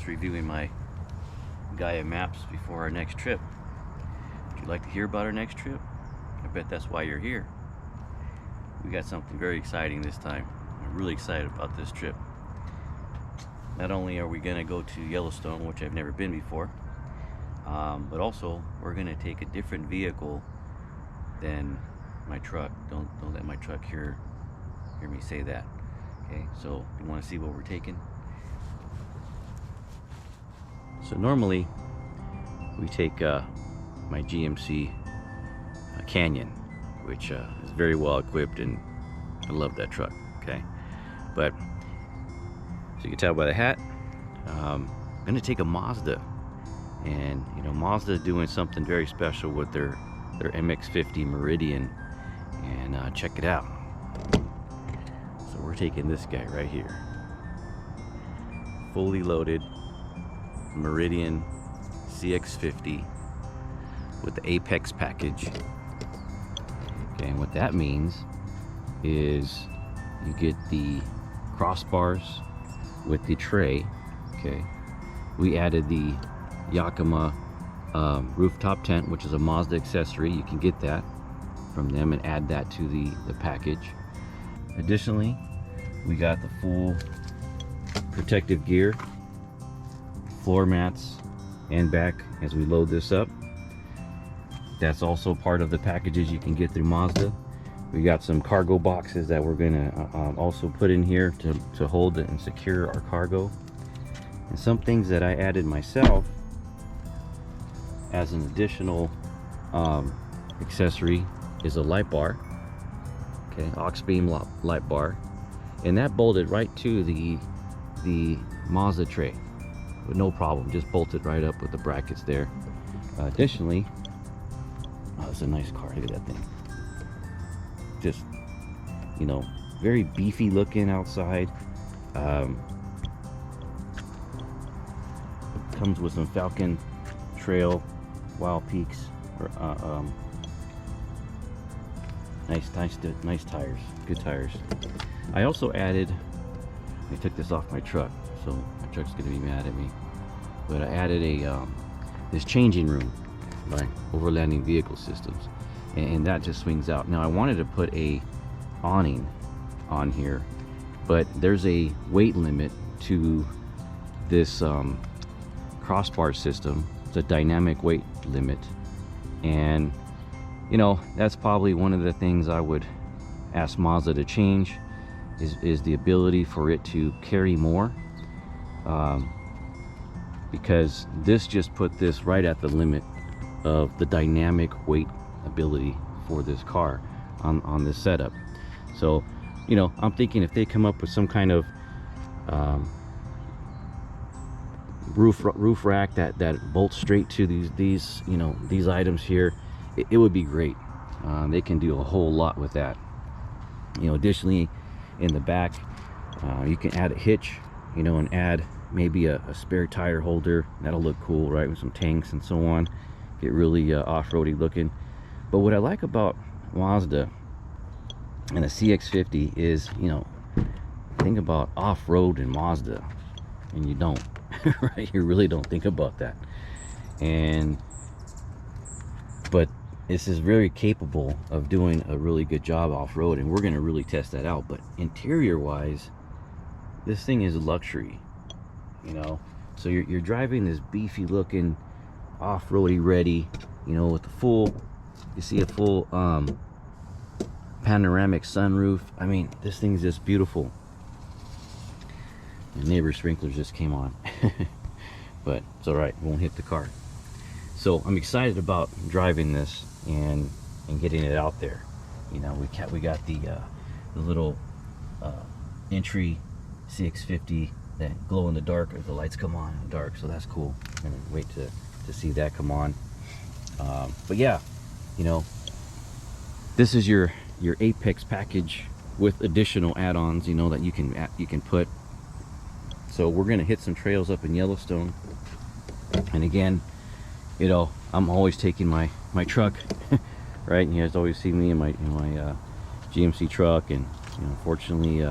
just reviewing my Gaia maps before our next trip. Would you like to hear about our next trip? I bet that's why you're here. We got something very exciting this time. I'm really excited about this trip. Not only are we going to go to Yellowstone, which I've never been before, but also we're going to take a different vehicle than my truck. Don't let my truck hear me say that. Okay, so you want to see what we're taking? So normally we take my GMC Canyon, which is very well equipped, and I love that truck. Okay, but so you can tell by the hat, I'm gonna take a Mazda, and you know, Mazda is doing something very special with their CX-50 Meridian, and check it out. So we're taking this guy right here, fully loaded Meridian CX-50 with the Apex package. Okay, and what that means is you get the crossbars with the tray. Okay, we added the Yakima rooftop tent, which is a Mazda accessory. You can get that from them and add that to the package. Additionally, we got the full protective gear, floor mats and back as we load this up. That's also part of the packages you can get through Mazda. We got some cargo boxes that we're gonna also put in here to hold and secure our cargo. And some things that I added myself as an additional accessory is a light bar. Okay, aux beam light bar, and that bolted right to the Mazda tray with no problem. Just bolted right up with the brackets there. Additionally, oh, it's a nice car. Look at that thing. Just, you know, very beefy looking outside. Comes with some Falcon Trail Wild Peaks, or nice tires, good tires. I also added, I took this off my truck, so my truck's gonna be mad at me, but I added a this changing room by Overlanding Vehicle Systems, and that just swings out. Now I wanted to put a awning on here, but there's a weight limit to this crossbar system. It's a dynamic weight limit, and you know, that's probably one of the things I would ask Mazda to change, is the ability for it to carry more, because this just put this right at the limit of the dynamic weight ability for this car on this setup. So, you know, I'm thinking if they come up with some kind of roof rack that bolts straight to these you know, these items here, it would be great. They can do a whole lot with that. You know, additionally, in the back, you can add a hitch, you know, and add maybe a spare tire holder. That'll look cool, right, with some tanks and so on. Get really off-roady looking. But what I like about Mazda and the CX-50 is, you know, think about off-road in Mazda, and you don't. Right, you really don't think about that. But this is very capable of doing a really good job off-road, and we're going to really test that out. But interior wise, this thing is luxury, you know. So you're driving this beefy looking off-roady ready, you know, with the full, you see a full panoramic sunroof. I mean, this thing's just beautiful. My neighbor's sprinklers just came on. But it's all right, it won't hit the car. So I'm excited about driving this and getting it out there. You know, we got the little entry CX-50 that glow in the dark, or the lights come on in the dark, so that's cool. I'm gonna wait to see that come on. But yeah, you know, this is your Apex package with additional add-ons, you know, that you can put. So we're gonna hit some trails up in Yellowstone, and again, you know, I'm always taking my truck, right? And you guys always see me in my GMC truck, and you know, fortunately,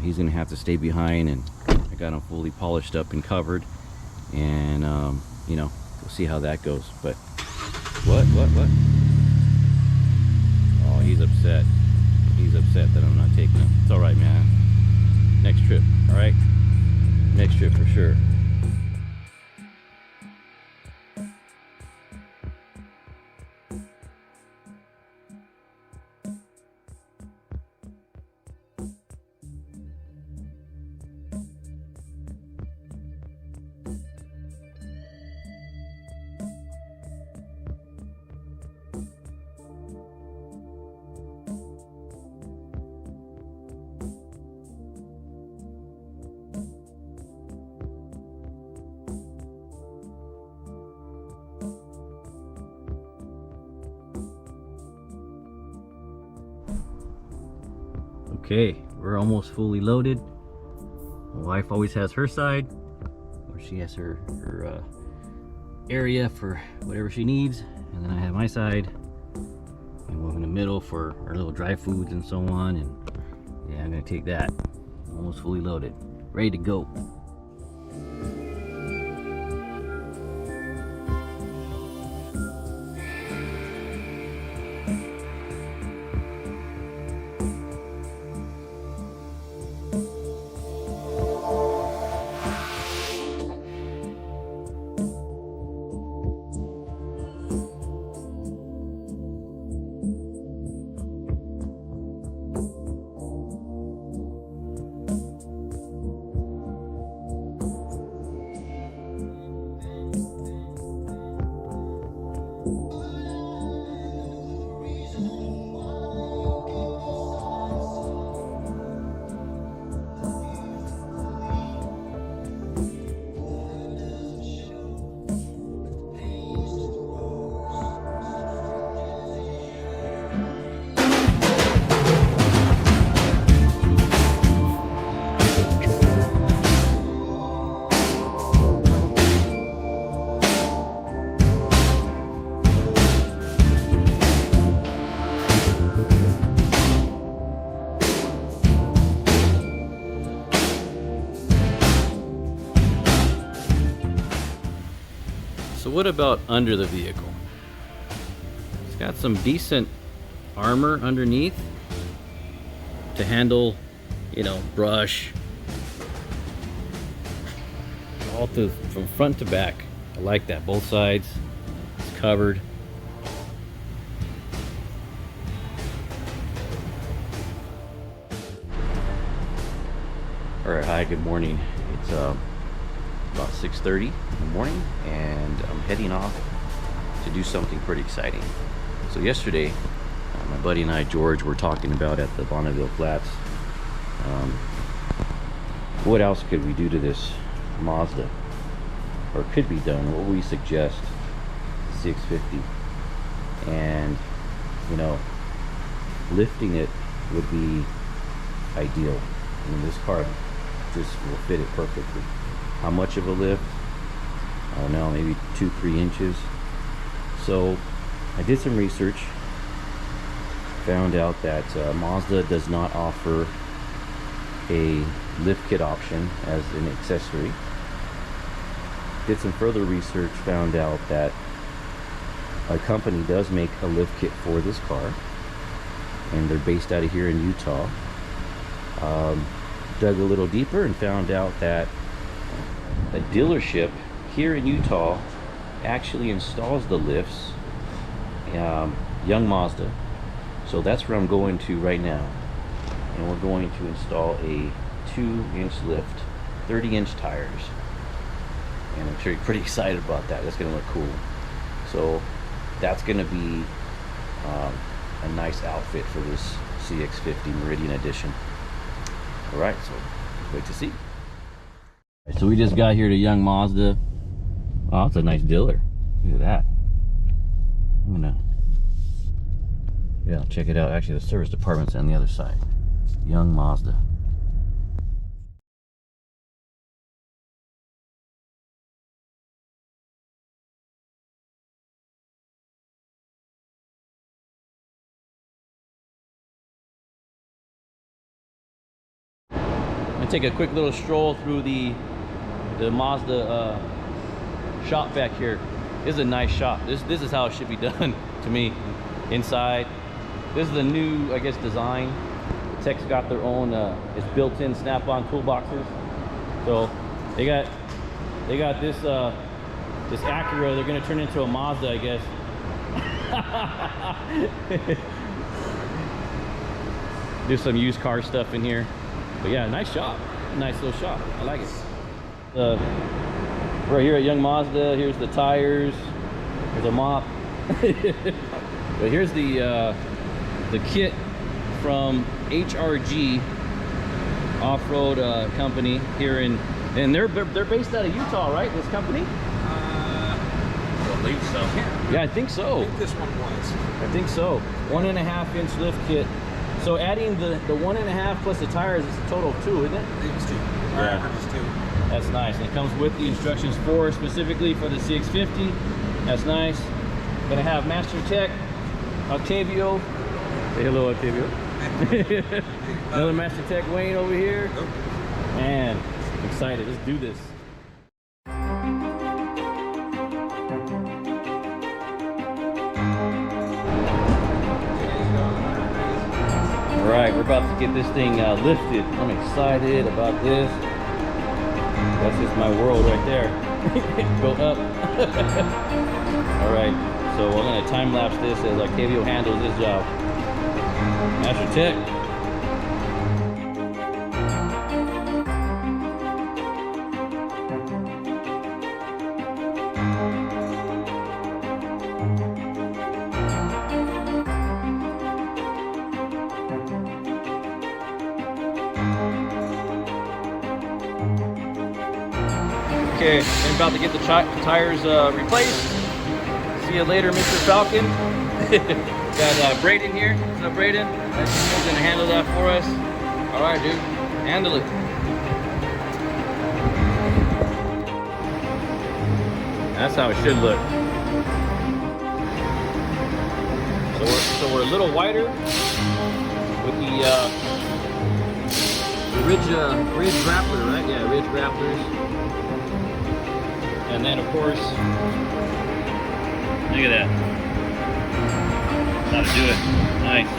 He's gonna have to stay behind, and I got him fully polished up and covered, and you know, we'll see how that goes. But what? Oh, he's upset. He's upset that I'm not taking him. It's all right, man. Next trip, all right? Next trip for sure. Okay, we're almost fully loaded. My wife always has her side, where she has her area for whatever she needs, and then I have my side, and we're in the middle for our little dry foods and so on. And yeah, I'm gonna take that. Almost fully loaded, ready to go. So what about under the vehicle? It's got some decent armor underneath to handle, you know, brush, all through from front to back. I like that, both sides. It's covered. All right, hi, good morning. It's about 6:30 in the morning, and I'm heading off to do something pretty exciting. So yesterday, my buddy and I, George, were talking about at the Bonneville Flats, what else could we do to this Mazda, or could be done, what we suggest, CX-50. And you know, lifting it would be ideal. I mean, this car just will fit it perfectly. How much of a lift? I don't know, maybe 2-3 inches. So I did some research, found out that Mazda does not offer a lift kit option as an accessory. Did some further research, found out that a company does make a lift kit for this car, and they're based out of here in Utah. Dug a little deeper and found out that a dealership here in Utah actually installs the lifts, Young Mazda. So that's where I'm going to right now, and we're going to install a 2-inch lift, 30-inch tires, and I'm sure you're pretty excited about that. That's gonna look cool. So that's gonna be a nice outfit for this CX-50 Meridian edition. All right, so wait to see. So we just got here to Young Mazda. Oh, it's a nice dealer. Look at that. Yeah, check it out. Actually, the service department's on the other side. Young Mazda. gonna take a quick little stroll through the Mazda shop back here. This is a nice shop. This is how it should be done to me. Inside, this is the new, I guess, design. The tech's got their own it's built-in snap-on toolboxes. So they got this this Acura. They're gonna turn into a Mazda, I guess. Do some used car stuff in here. But yeah, nice shop. Nice little shop. I like it. Right here at Young Mazda, here's the tires. There's a mop. But here's the kit from HRG off-road company here in, and they're based out of Utah, right? This company? I believe so. Yeah, I think so. I think this one was. I think so. 1.5-inch lift kit. So adding the 1.5 plus the tires is a total of 2, isn't it? I think it's 2. Yeah. It's 2. That's nice. And it comes with the instructions specifically for the CX-50. That's nice. Gonna have Master Tech, Octavio. Say hello, Octavio. Another Master Tech Wayne over here. Man, I'm excited. Let's do this. All right, we're about to get this thing lifted. I'm excited about this. That's just my world right there. Go up. All right, so we're gonna time lapse this as Octavio handles this job. Master Tech. Okay, I'm about to get the tires replaced. See you later, Mr. Falcon. Got Braden here. What's up, Braden? He's gonna handle that for us. All right, dude, handle it. That's how it should look. So we're a little wider with the ridge grappler, right? Yeah, ridge grapplers. And then, of course, look at that. How to do it. Nice.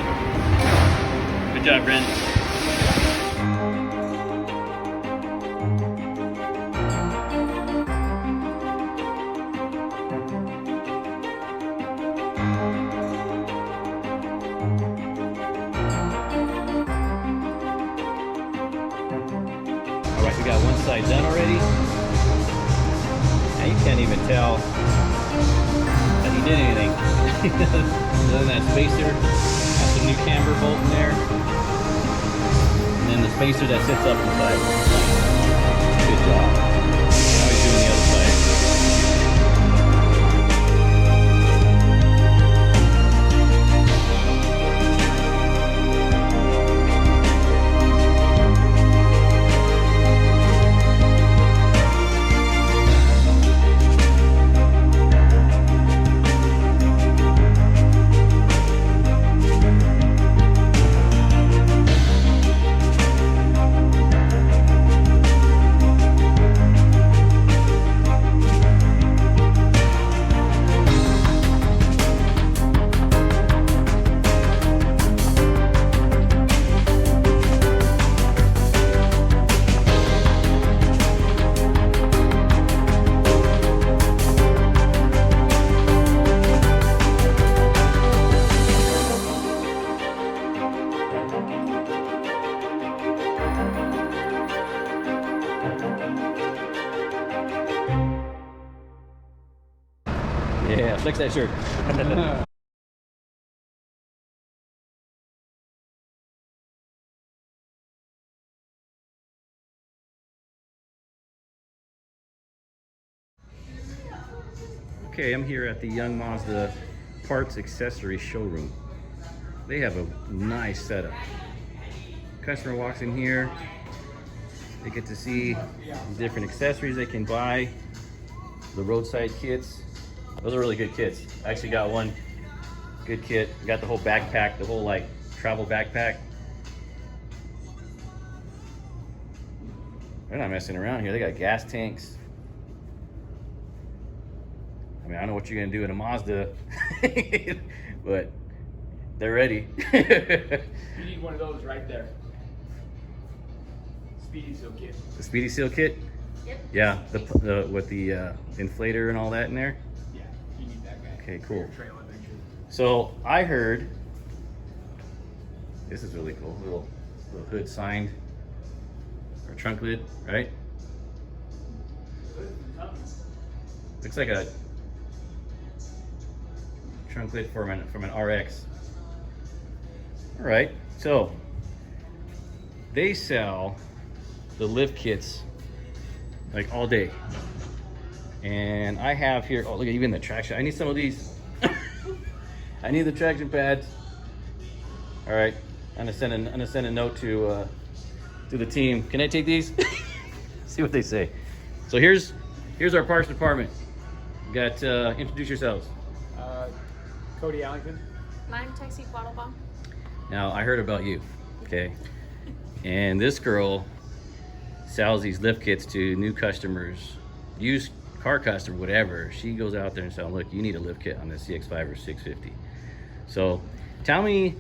Good job, Brent. All right, we got one side done already. You can't even tell that he did anything. Other than that spacer, got some new camber bolt in there, and then the spacer that sits up inside. Good job. Now he's doing the other side. Yeah, flex that shirt. Okay, I'm here at the Young Mazda Parts Accessory Showroom. They have a nice setup. Customer walks in here, they get to see the different accessories they can buy, the roadside kits. Those are really good kits. I actually got one good kit. Got the whole backpack, the whole like travel backpack. They're not messing around here. They got gas tanks. I mean, I don't know what you're gonna do in a Mazda, but they're ready. You need one of those right there. Speedy seal kit. The Speedy Seal kit? Yep. Yeah, the with the inflator and all that in there. Yeah, you need that guy. Okay, For cool. your trail adventure. So I heard, this is really cool, little hood signed, or trunk lid, right? Looks like a trunk lid from an RX. All right, so they sell the lift kits like all day. And I have here, oh look at even the traction. I need some of these. I need the traction pads. All right, I'm gonna send a note to the team. Can I take these? See what they say. So here's our parts department. Got introduce yourselves. Cody Allington. I'm Texie Quattlebaum. Now I heard about you, okay? And this girl sells these lift kits to new customers, used car customer, whatever. She goes out there and says, look, you need a lift kit on the CX-5 or 650. So tell me,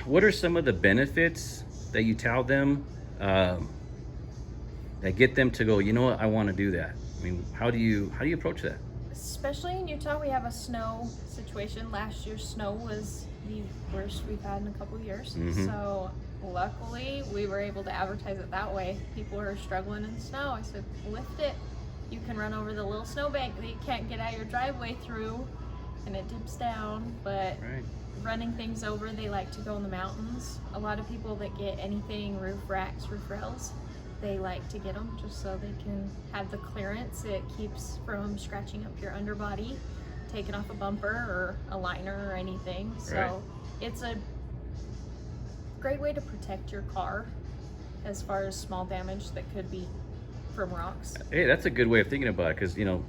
what are some of the benefits that you tell them that get them to go, you know what, I want to do that? I mean, how do you approach that? Especially in Utah, we have a snow situation. Last year's snow was the worst we've had in a couple years. Mhm. So luckily, we were able to advertise it that way. People are struggling in the snow. I said, lift it. You can run over the little snowbank that you can't get out your driveway through, and it dips down. But Right. running things over, they like to go in the mountains. A lot of people that get anything roof racks, roof rails, they like to get them just so they can have the clearance. It keeps from scratching up your underbody, taking off a bumper or a liner or anything. So Right. it's a great way to protect your car as far as small damage that could be from rocks. Hey, that's a good way of thinking about it, because you know,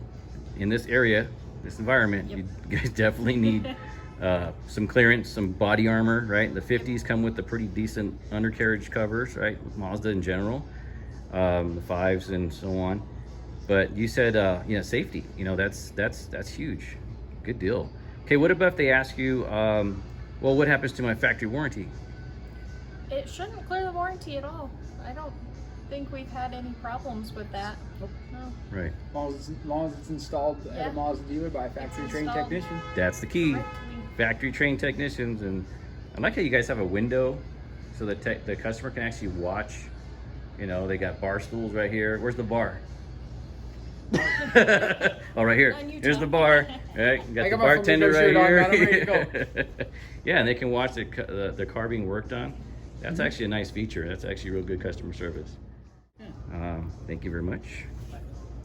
in this area, this environment, Yep. you guys definitely need some clearance, some body armor, right? The 50s come with the pretty decent undercarriage covers, right? With Mazda in general, the 5s and so on. But you said, you know, safety. You know, that's huge. Good deal. Okay, what about if they ask you, well, what happens to my factory warranty? It shouldn't clear the warranty at all. I don't think we've had any problems with that. No. Right. As long as it's installed at Yeah. a Mazda dealer by a factory trained installed. technician. That's the key. Correct. Factory trained technicians. And I like how you guys have a window so that the customer can actually watch. You know, they got bar stools right here. Where's the bar? Oh, right here. On Utah. Here's the bar. Right, you got I the got my bartender Flamingo right shirt on, here. man. I'm ready to Yeah, and they can watch the car being worked on. That's actually a nice feature. That's actually real good customer service. Thank you very much.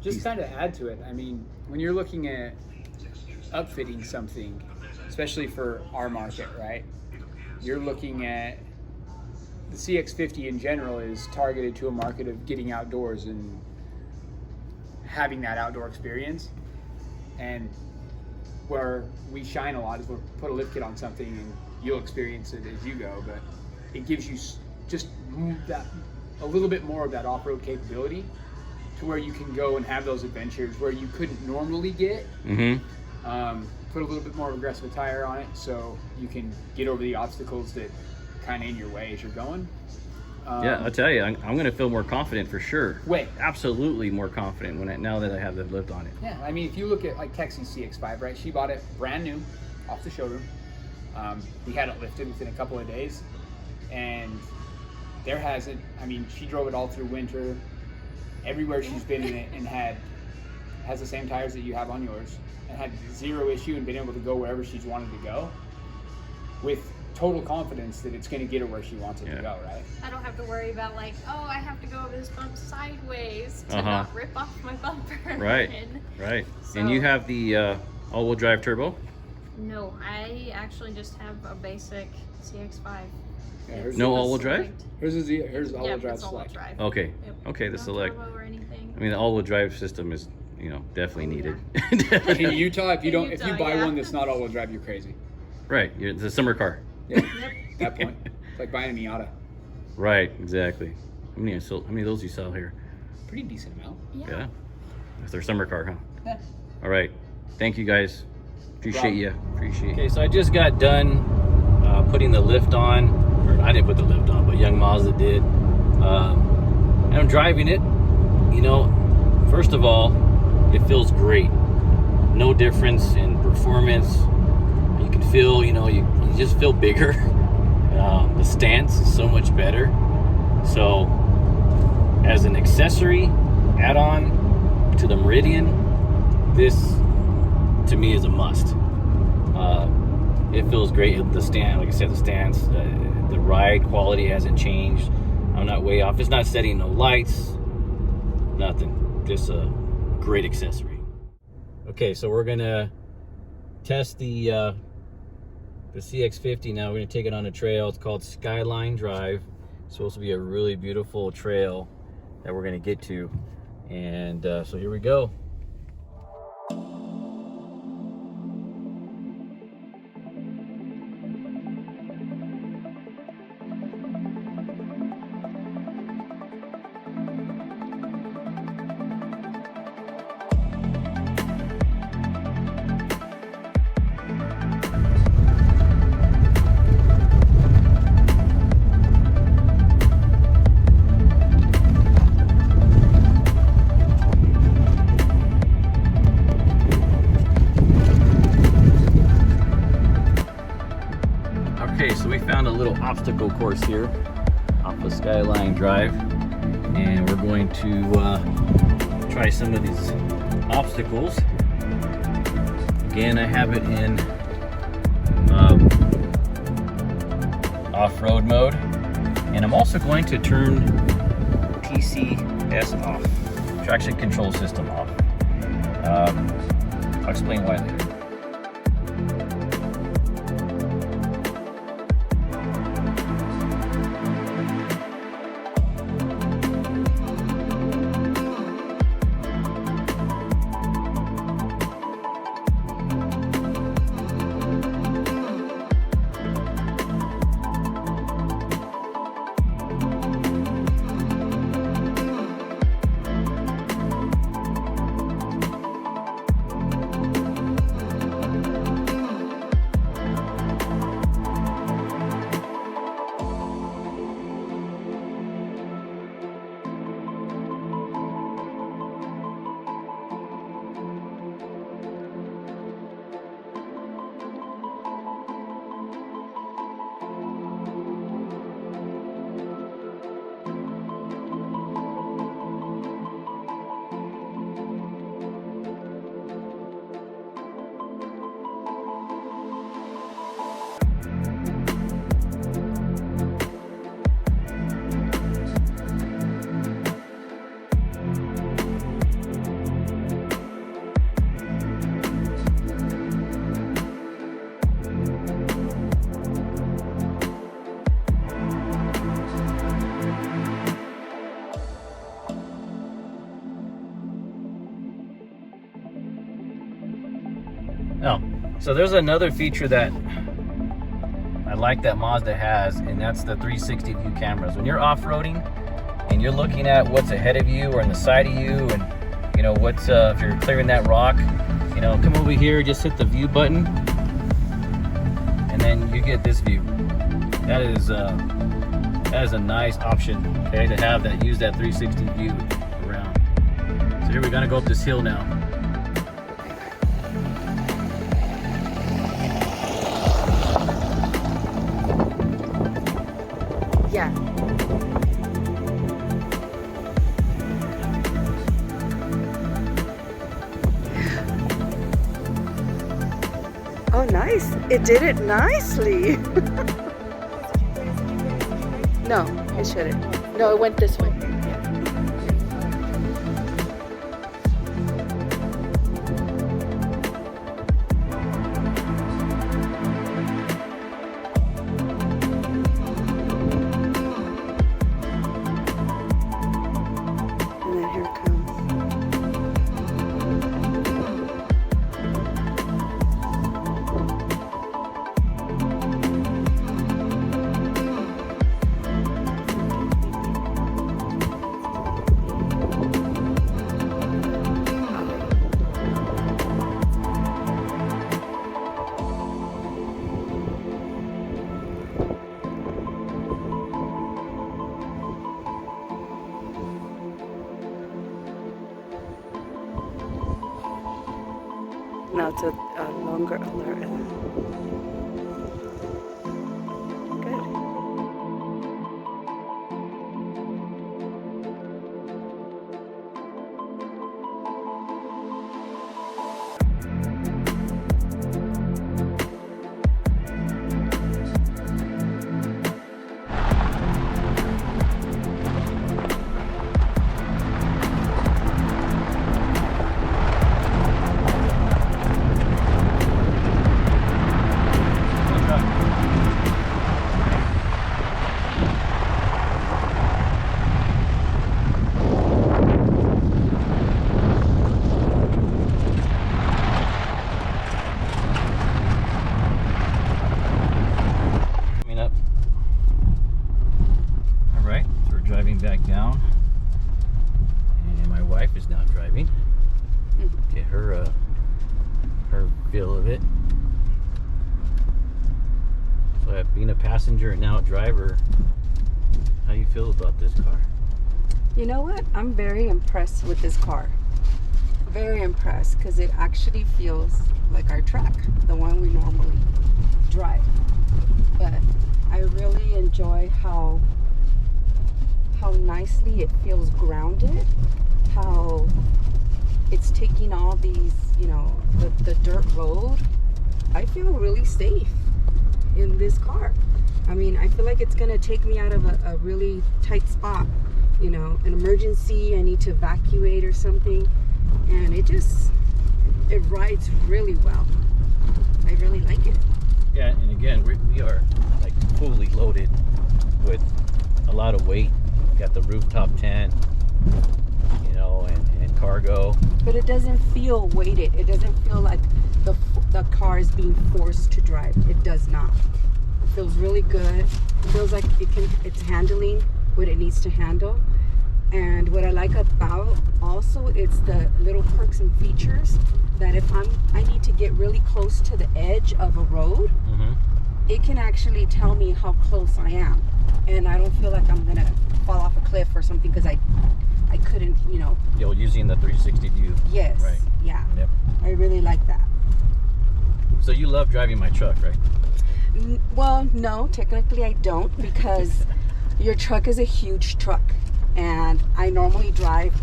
Just kind of add to it. I mean, when you're looking at upfitting something, especially for our market, right? You're looking at the CX-50 in general is targeted to a market of getting outdoors and having that outdoor experience. And where we shine a lot is we'll put a lift kit on something and you'll experience it as you go, but it gives you just that a little bit more of that off-road capability to where you can go and have those adventures where you couldn't normally get. Mm-hmm. Put a little bit more aggressive tire on it so you can get over the obstacles that kind of in your way as you're going. Yeah, I'll tell you, I'm going to feel more confident for sure. Way. Absolutely more confident now that I have the lift on it. Yeah, I mean, if you look at like Texie's CX-5, right? She bought it brand new off the showroom. We had it lifted within a couple of days, and there hasn't. I mean, she drove it all through winter, everywhere she's been in it, and has the same tires that you have on yours, and had zero issue and been able to go wherever she's wanted to go, with total confidence that it's going to get her where she wants it to go, right? I don't have to worry about like, oh, I have to go over this bump sideways to Uh-huh. not rip off my bumper. Right. And Right. so- And you have the all-wheel drive turbo? No, I actually just have a basic CX-5. Yeah, It's No the all-wheel drive? Select. Here's all-wheel Yep, drive it's all-wheel select. drive. Okay. Yep. Okay, the No select. turbo or anything. I mean, the all-wheel drive system is, you know, definitely Oh, needed. In Utah, if you In if you Utah, buy yeah. one that's not all-wheel drive, you're crazy. Right. It's a summer car. Yeah, Yep. at that point, it's like buying a Miata. Right. Exactly. How many of those you sell here? Pretty decent amount. Yeah. That's their summer car, huh? Yeah. All right. Thank you guys. Appreciate Problem. you. Appreciate you. Okay, so I just got done putting the lift on. Or I didn't put the lift on, but young Mazda did. And I'm driving it. You know, first of all, it feels great. No difference in performance. You can feel, you know, you just feel bigger. The stance is so much better. So, as an accessory add-on to the Meridian, this to me is a must. It feels great. The stand, like I said, the stance, the ride quality hasn't changed. I'm not way off. It's not setting no lights, nothing. Just a great accessory. Okay, so we're gonna test the CX-50 now. We're gonna take it on a trail. It's called Skyline Drive. It's supposed to be a really beautiful trail that we're gonna get to. And so here we go. Okay, so we found a little obstacle course here off of Skyline Drive, and we're going to try some of these obstacles. Again, I have it in off-road mode, and I'm also going to turn TCS off, traction control system off. I'll explain why later. Oh, so there's another feature that I like that Mazda has, and that's the 360 view cameras. When you're off-roading and you're looking at what's ahead of you or on the side of you, and you know what's if you're clearing that rock, you know, come over here, just hit the view button, and then you get this view. That is a nice option, okay, to have that, use that 360 view around. So here we're gonna go up this hill now. Yeah. Oh, nice. It did it nicely. No, it shouldn't. No, it went this way. And then here it comes. Now it's a longer alert. Good. Coming up. All right, so we're driving back down, and my wife is now driving. Get her her feel of it. So being a passenger and now a driver, how do you feel about this car? You know what? I'm very impressed with this car. Very impressed because it actually feels like our truck, the one we normally drive. But I really enjoy how nicely it feels grounded, how it's taking all these, you know, the dirt road. I feel really safe in this car. I mean, I feel like it's gonna take me out of a really tight spot, you know, an emergency, I need to evacuate or something, and it rides really well. I really like it. Yeah, and again, we are like fully loaded with a lot of weight. Got the rooftop tent, you know, and cargo. But it doesn't feel weighted. It doesn't feel like the car is being forced to drive. It does not. It feels really good. It feels like it's handling what it needs to handle. And what I like about also, it's the little perks and features that if I need to get really close to the edge of a road, it can actually tell me how close I am, and I don't feel like I'm gonna fall off a cliff or something because I couldn't, you know. You're using the 360 view. Yes. Right. Yeah. Yep. I really like that. So you love driving my truck, right? Well, no, technically I don't, because your truck is a huge truck, and I normally drive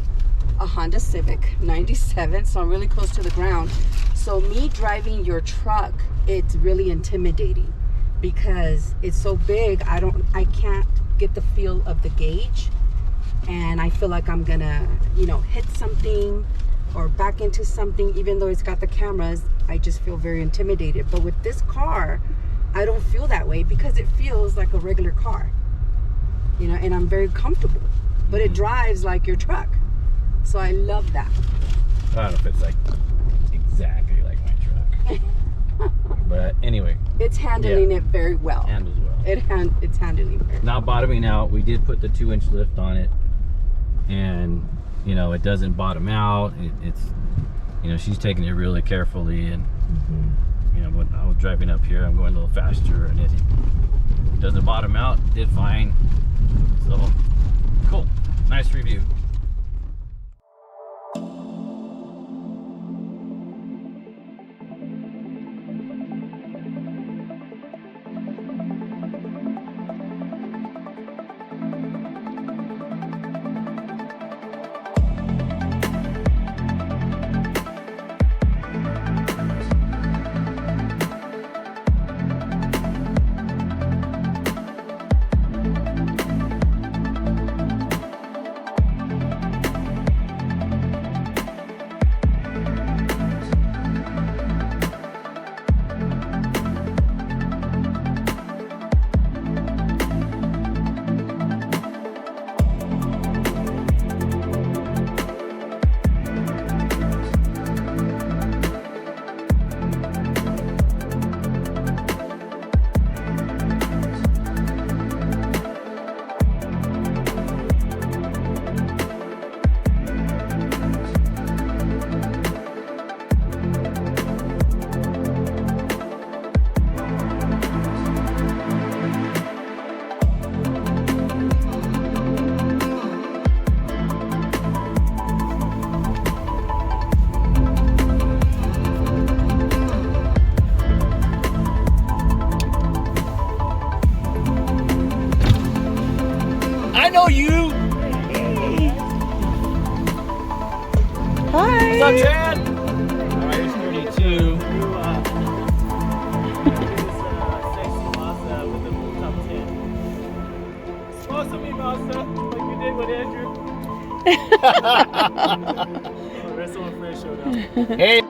a Honda Civic 97, so I'm really close to the ground. So me driving your truck, it's really intimidating because it's so big. I can't get the feel of the gauge, and I feel like I'm gonna, you know, hit something or back into something. Even though it's got the cameras, I just feel very intimidated. But with this car, I don't feel that way because it feels like a regular car, you know, and I'm very comfortable. But it drives like your truck, so I love that. I don't know if it's like exactly like my truck, but anyway, it's handling it very well. Handles well. It's handling very well. Not bottoming out. We did put the 2-inch lift on it, and you know, it doesn't bottom out. It's, you know, she's taking it really carefully, and you know, when I was driving up here, I'm going a little faster, and it doesn't bottom out. Did fine. So cool. Nice review. Hi. What's up, Chad? All right, here's 32. Sexy Mazda with the top 10. Sponsor me, Mazda, like you did with Andrew. The rest of my friends showed up. Hey.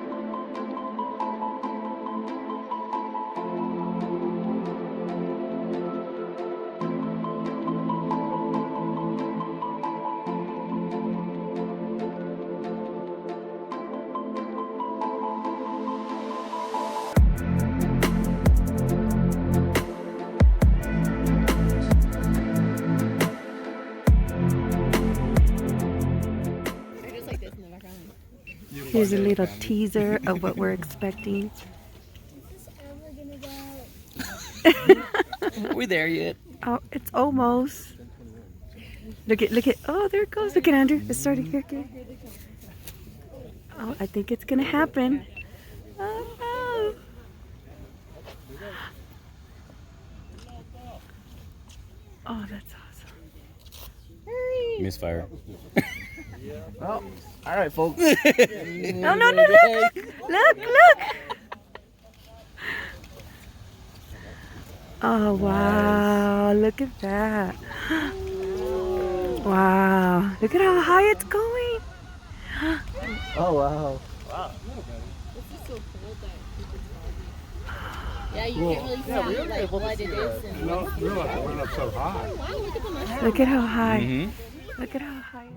Here's a little teaser of what we're expecting. Are we there yet? Oh, it's almost. Look at, oh, there it goes. Look at Andrew. It's starting here. Oh, I think it's gonna happen. Oh, oh, that's awesome. Misfire. Oh, all right, folks. No, look. Oh, wow, look at that. Wow, look at how high it's going. Oh, wow. Yeah, you can't really tell like what it is. And No, really, I went up so high. wow, look at the mushroom. Look at how high. Mm-hmm. Look at how high.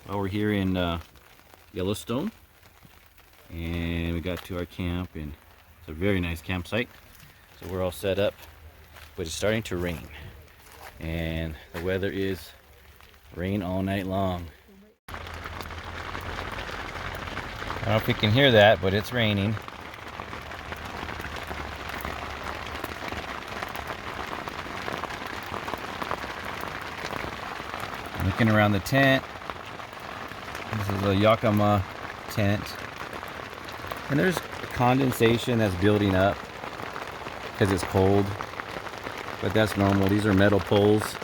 Well, we're here in Yellowstone, and we got to our camp, and it's a very nice campsite. So we're all set up, but it's starting to rain, and the weather is rain all night long. I don't know if you can hear that, but it's raining. Looking around the tent. This is a Yakima tent. And there's condensation that's building up because it's cold. But that's normal. These are metal poles.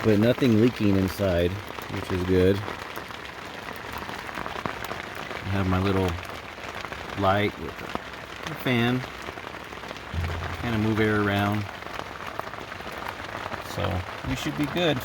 But nothing leaking inside, which is good. I have my little light with a fan, kind of move air around. So we should be good.